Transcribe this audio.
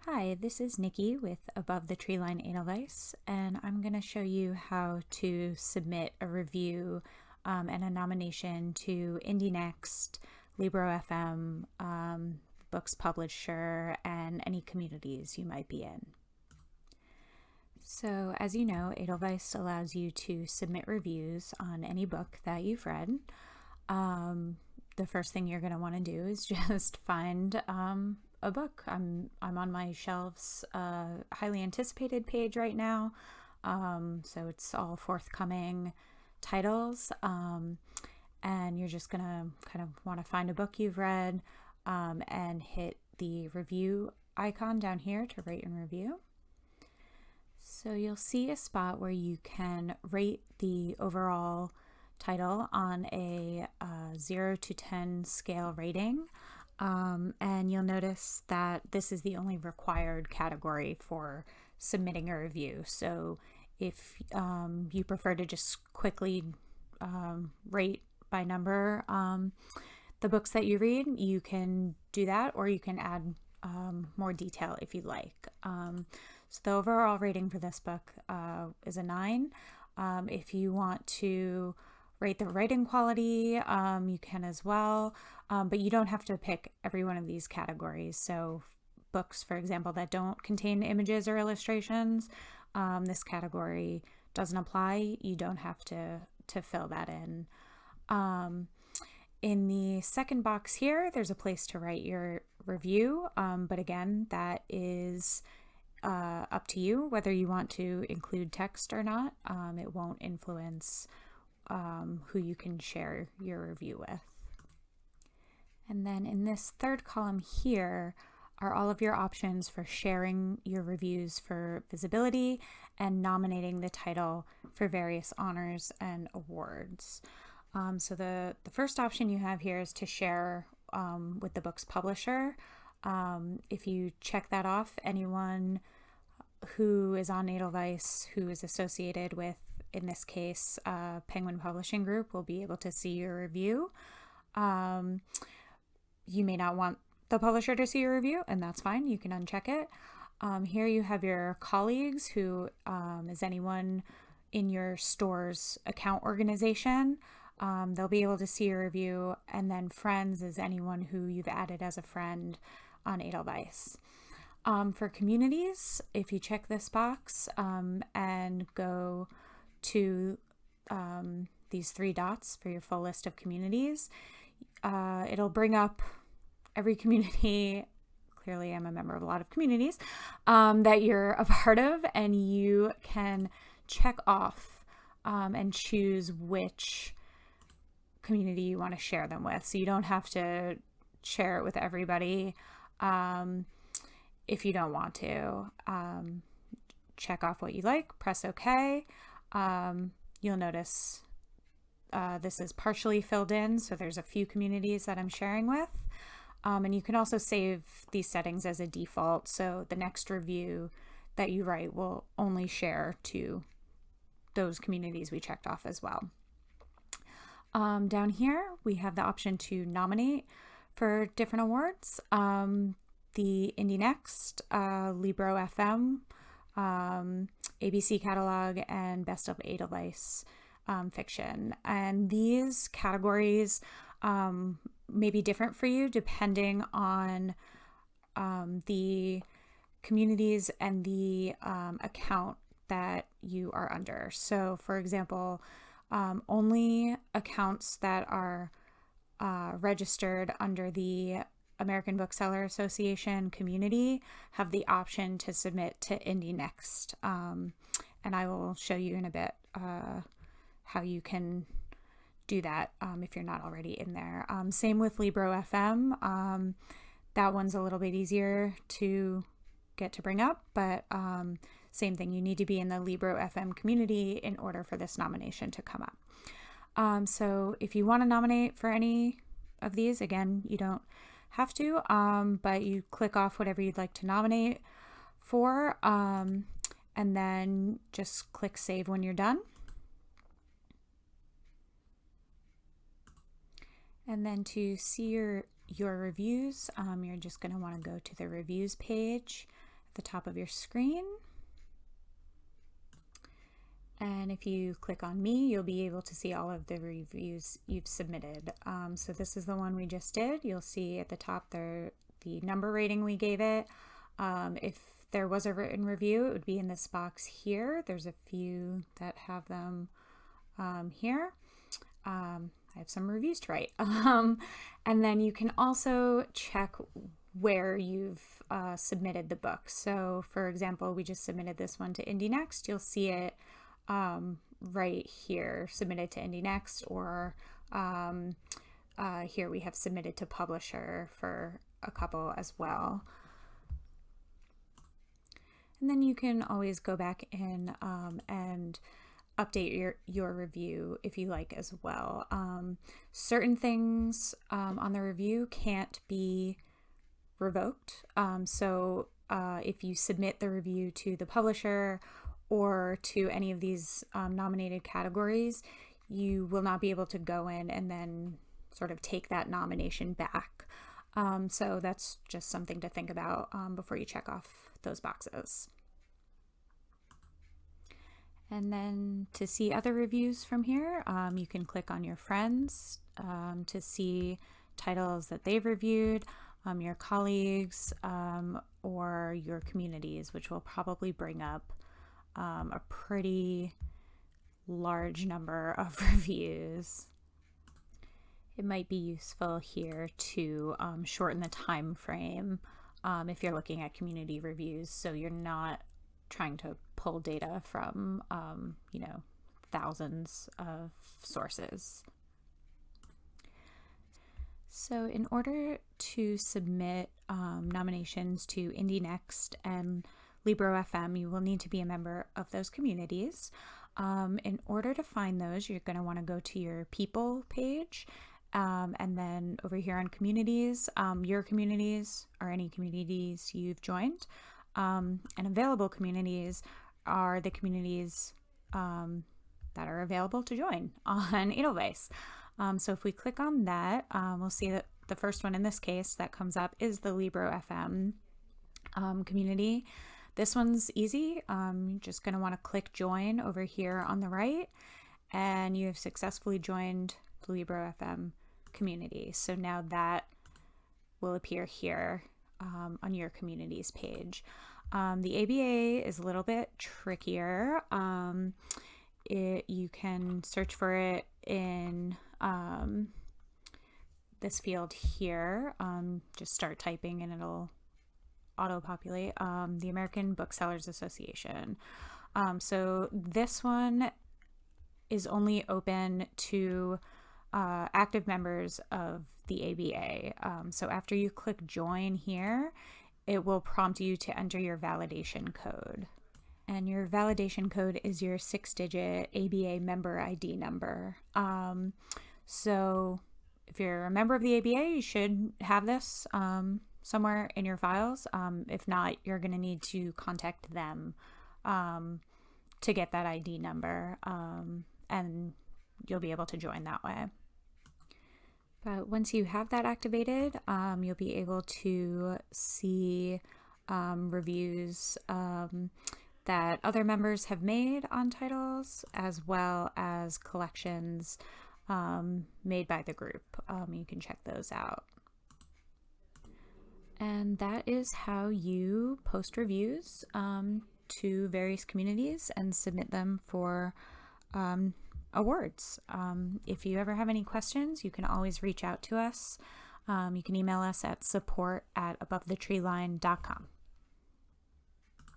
Hi, this is Nikki with Above the Treeline Edelweiss, and I'm going to show you how to submit a review and a nomination to Indie Next, Libro FM, Books Publisher, and any communities you might be in. So, as you know, Edelweiss allows you to submit reviews on any book that you've read. The first thing you're going to want to do is just find a book. I'm on my shelves highly anticipated page right now, so it's all forthcoming titles, and you're just gonna kind of want to find a book you've read and hit the review icon down here to rate and review. So you'll see a spot where you can rate the overall title on a 0 to 10 scale rating. And you'll notice that this is the only required category for submitting a review. So if you prefer to just quickly rate by number the books that you read, you can do that, or you can add more detail if you'd like. So the overall rating for this book is a 9. If you want to rate the writing quality, you can as well, but you don't have to pick every one of these categories. So books, for example, that don't contain images or illustrations, this category doesn't apply. You don't have to fill that in. In the second box here, there's a place to write your review, but again, that is up to you whether you want to include text or not. It won't influence who you can share your review with. And then in this third column here are all of your options for sharing your reviews for visibility and nominating the title for various honors and awards. So the first option you have here is to share with the book's publisher. If you check that off, anyone who is on Edelweiss who is associated with, in this case, Penguin Publishing Group, will be able to see your review. You may not want the publisher to see your review, and that's fine. You can uncheck it. Here you have your colleagues, who is anyone in your store's account organization. They'll be able to see your review, and then friends is anyone who you've added as a friend on Edelweiss. For communities, if you check this box and go to these 3 dots for your full list of communities, it'll bring up every community. Clearly, I'm a member of a lot of communities that you're a part of, and you can check off and choose which community you want to share them with. So you don't have to share it with everybody if you don't want to. Check off what you like, press OK. You'll notice this is partially filled in, so there's a few communities that I'm sharing with. And you can also save these settings as a default, so the next review that you write will only share to those communities we checked off as well. Down here, we have the option to nominate for different awards. The Indie Next, Libro FM, ABC Catalog, and Best of Edelweiss fiction. And these categories may be different for you depending on the communities and the account that you are under. So, for example, only accounts that are registered under the American Bookseller Association community have the option to submit to Indie Next. And I will show you in a bit how you can do that if you're not already in there. Same with Libro FM. That one's a little bit easier to get to bring up, but same thing, you need to be in the Libro FM community in order for this nomination to come up. So if you want to nominate for any of these, again, you don't have to, but you click off whatever you'd like to nominate for, and then just click save when you're done. And then to see your reviews, you're just going to want to go to the reviews page the top of your screen. And if you click on me, you'll be able to see all of the reviews you've submitted. So this is the one we just did. You'll see at the top there the number rating we gave it. If there was a written review, it would be in this box here. There's a few that have them here. I have some reviews to write. And then you can also check where you've submitted the book. So for example, we just submitted this one to IndieNext. You'll see it right here, submitted to IndieNext, or here we have submitted to publisher for a couple as well. And then you can always go back in and update your review if you like as well. Certain things on the review can't be revoked. So if you submit the review to the publisher or to any of these nominated categories, you will not be able to go in and then sort of take that nomination back. So that's just something to think about before you check off those boxes. And then to see other reviews from here, you can click on your friends to see titles that they've reviewed, your colleagues, or your communities, which will probably bring up a pretty large number of reviews. It might be useful here to shorten the time frame if you're looking at community reviews, so you're not trying to pull data from thousands of sources. So in order to submit nominations to IndieNext and Libro.fm, you will need to be a member of those communities. In order to find those, you're going to want to go to your people page, and then over here on communities, your communities or any communities you've joined, and available communities are the communities that are available to join on Edelweiss. So if we click on that, we'll see that the first one in this case that comes up is the Libro.fm community. This one's easy. You're just going to want to click join over here on the right, and you have successfully joined the Libro.fm community. So now that will appear here on your communities page. The ABA is a little bit trickier. You can search for it in this field here. Just start typing and it'll auto-populate. The American Booksellers Association. So this one is only open to active members of the ABA. So after you click join here, it will prompt you to enter your validation code. And your validation code is your 6-digit ABA member ID number. So if you're a member of the ABA, you should have this somewhere in your files. If not, you're going to need to contact them to get that ID number, and you'll be able to join that way. But once you have that activated, you'll be able to see reviews that other members have made on titles, as well as collections made by the group. You can check those out. And that is how you post reviews to various communities and submit them for awards. If you ever have any questions, you can always reach out to us. You can email us at support@abovethetreeline.com.